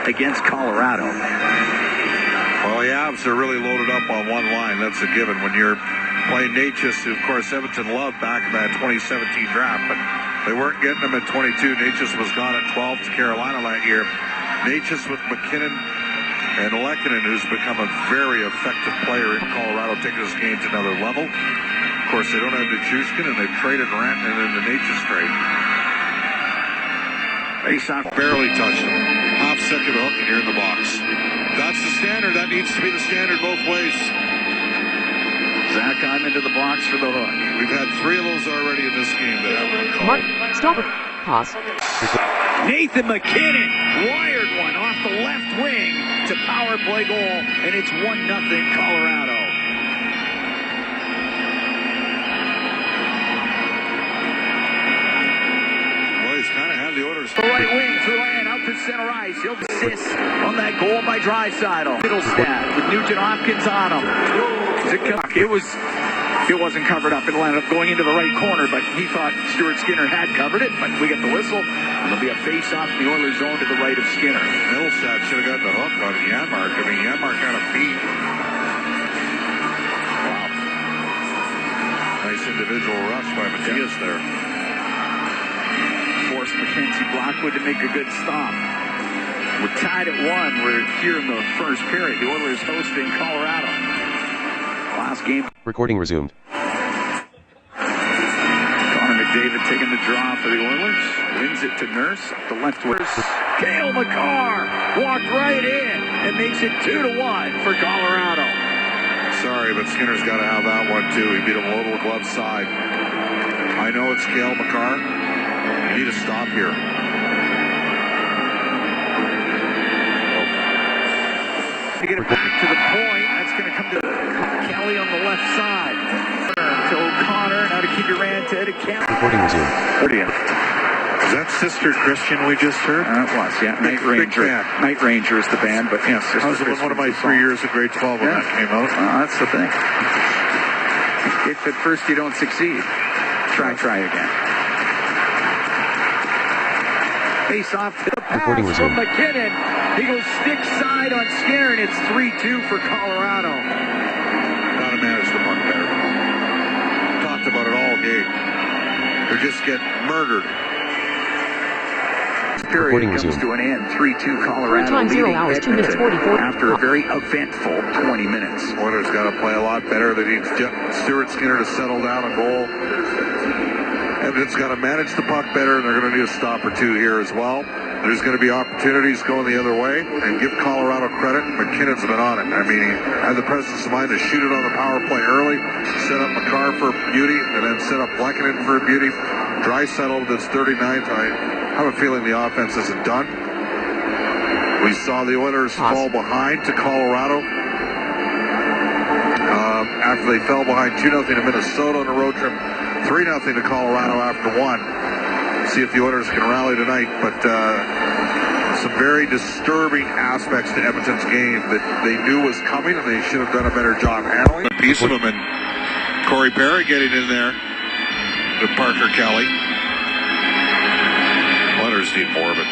against Colorado. Well, the Avs are really loaded up on one line. That's a given when you're playing Necas, who, of course, Edmonton loved back in that 2017 draft, but they weren't getting him at 22. Necas was gone at 12 to Carolina that year. Necas with McKinnon and Lehkonen, who's become a very effective player in Colorado, taking his game to another level. Of course, they don't have Nichushkin, and they've traded Rantanen in the Necas trade. Faceoff barely touched him. Half second hook, and you're in the box. That's the standard. That needs to be the standard both ways. Zach, I'm into the box for the hook. We've had 3 of those already in this game that haven't been called. Mark, stop it. Pause. Nathan McKinnon wired one off the left wing to power play goal, and it's 1-0 Colorado. Well, he's kind of had the orders. The right wing, through and out to center ice. He'll assist on that goal by Draisaitl. Middlestat with Nugent Hopkins on him. It wasn't covered up. It ended up going into the right corner, but he thought Stuart Skinner had covered it. But we get the whistle, and there'll be a face-off in the Oilers zone to the right of Skinner. Middlestat should have got the hook on Janmark. I mean, Janmark got a feed. Wow. Nice individual rush by Matias there. Forced Mackenzie Blackwood to make a good stop. We're tied at 1. We're here in the first period. The Oilers hosting Colorado. Last game. Recording resumed. Connor McDavid taking the draw for the Oilers. Wins it to Nurse. The left wing. Cale Makar walked right in and makes it 2-1 for Colorado. Sorry, but Skinner's got to have that one too. He beat him low to the glove side. I know it's Cale Makar. You need to stop here. To get it back to the point, that's going to come to Kelly on the left side. To O'Connor, now to Kiviranta, to Kelly. Recording resumed. Is that Sister Christian we just heard? It was, yeah. Night Ranger. Night Ranger is the band, but yes. That was one of my 3 years of grade 12 when that came out. That's the thing. If at first you don't succeed, try again. Face off to the pass from McKinnon. He goes stick side on Skinner, and it's 3-2 for Colorado. Gotta manage the puck better. Talked about it all game. They just get murdered. Period comes to an end. 3-2 Colorado. 3 times 0 hours, 2 minutes 44. After a very eventful 20 minutes. Oilers got to play a lot better. They need Stuart Skinner to settle down a goal. Edmonton's got to manage the puck better, and they're going to need a stop or two here as well. There's going to be opportunities going the other way, and give Colorado credit. McKinnon's been on it. I mean, he had the presence of mind to shoot it on the power play early, set up Makar for beauty, and then set up Lehkonen for beauty. Draisaitl with his 39th. I have a feeling the offense isn't done. We saw the Oilers fall behind to Colorado after they fell behind 2-0 to Minnesota on a road trip, 3-0 to Colorado after 1. See if the Oilers can rally tonight, but some very disturbing aspects to Edmonton's game that they knew was coming, and they should have done a better job handling. A piece of them, and Corey Perry getting in there to Parker Kelly. Oilers need more of it.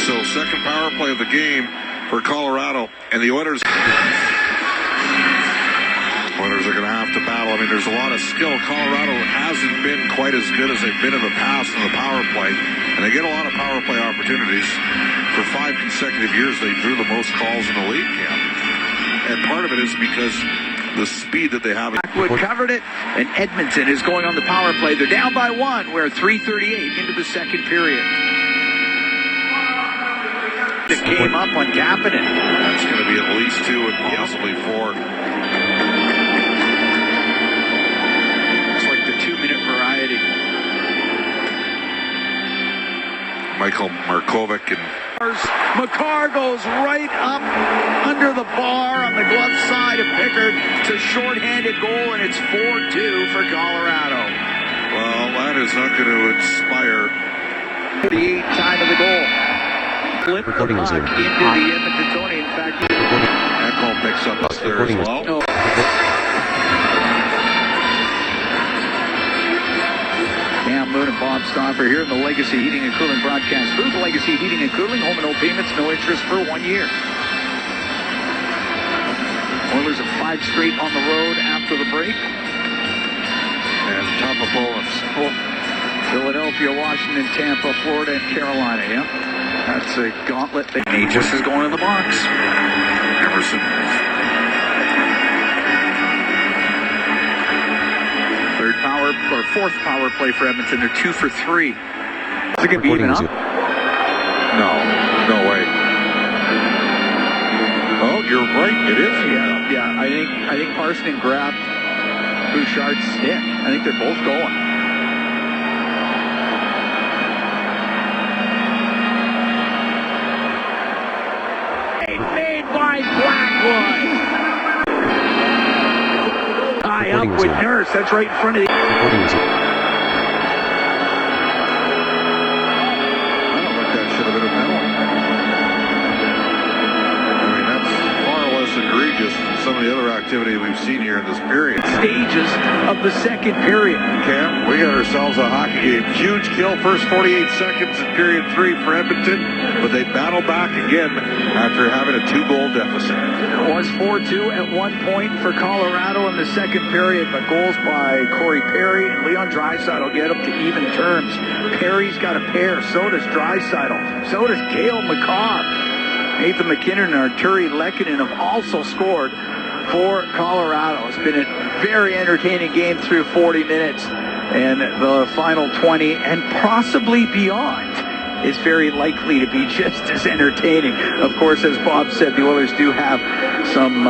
So second power play of the game for Colorado, and the Oilers are going to have to battle. I mean, there's a lot of skill. Colorado hasn't been quite as good as they've been in the past in the power play, and they get a lot of power play opportunities. For 5 consecutive years, they drew the most calls in the league camp, and part of it is because the speed that they have. Blackwood covered it, and Edmonton is going on the power play. They're down by 1. We're 3:38 into the second period. It came up on Kapanen. That's going to be at least 2 and possibly 4. Variety. Michael Markovic and Makar goes right up under the bar on the glove side of Pickard. It's a shorthanded goal, and it's 4-2 for Colorado. Well, that is not going to inspire. The time of the goal. Flip the puck into the Edmonton zone. In fact, Ekholm picks up there as well. No. Moon and Bob Stauffer here in the Legacy Heating and Cooling broadcast booth. Legacy Heating and Cooling, home and no payments, no interest for 1 year. Oilers have 5 straight on the road after the break. And tough opponents. Philadelphia, Washington, Tampa, Florida, and Carolina, yeah? That's a gauntlet. Aegis is going in the box. Emerson. Fourth power play for Edmonton. They're 2 for 3. Is it going to be even up? No way. Oh, you're right. It is. Yeah. I think Parson grabbed Bouchard's stick. I think they're both going. Made by Blackwood. High up with Nurse. That's right in front of the... I don't think that should have been a penalty. I mean, that's far less egregious than some of the other activity we've seen here in this period. Stages of the second period. Cam, we got ourselves a hockey game. Huge kill, first 48 seconds in period 3 for Edmonton, but they battle back again after having a 2-goal deficit. It was 4-2 at one point for Colorado in the second period, but goals by Corey Perry and Leon Draisaitl get up to even terms. Perry's got a pair, so does Draisaitl, so does Cale Makar. Nathan McKinnon and Arturi Lehkonen have also scored for Colorado. It's been a very entertaining game through 40 minutes, and the final 20 and possibly beyond is very likely to be just as entertaining. Of course, as Bob said, the Oilers do have some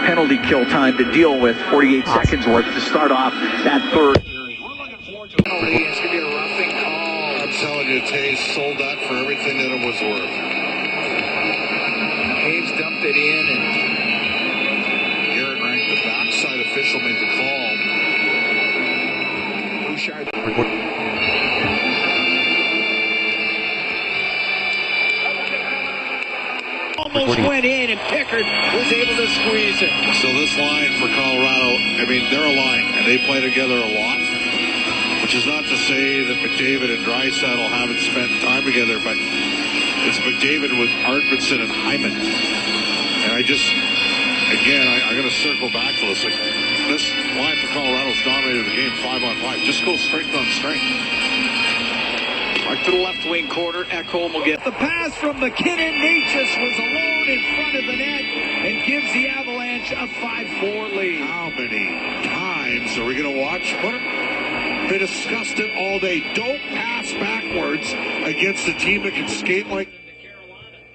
penalty kill time to deal with, 48 seconds worth to start off that third period. We're looking forward to it. It's going to be a roughing call. I'm telling you, Taves sold that for everything that it was worth. Taves dumped it in, and Garrett Rank, the backside official, made the call. Bouchard. Almost went in, and Pickard was able to squeeze it. So this line for Colorado, I mean, they're a line, and they play together a lot, which is not to say that McDavid and Draisaitl haven't spent time together, but it's McDavid with Arvidsson and Hyman. And I just, again, I'm going to circle back to this. Like, this line for Colorado's dominated the game 5-on-5. Just go strength on strength. Right to the left wing quarter. Ekholm will get the pass from McKinnon. Natchez was alone in front of the net and gives the Avalanche a 5-4 lead. How many times are we going to watch? They discussed it all day. Don't pass backwards against a team that can skate like...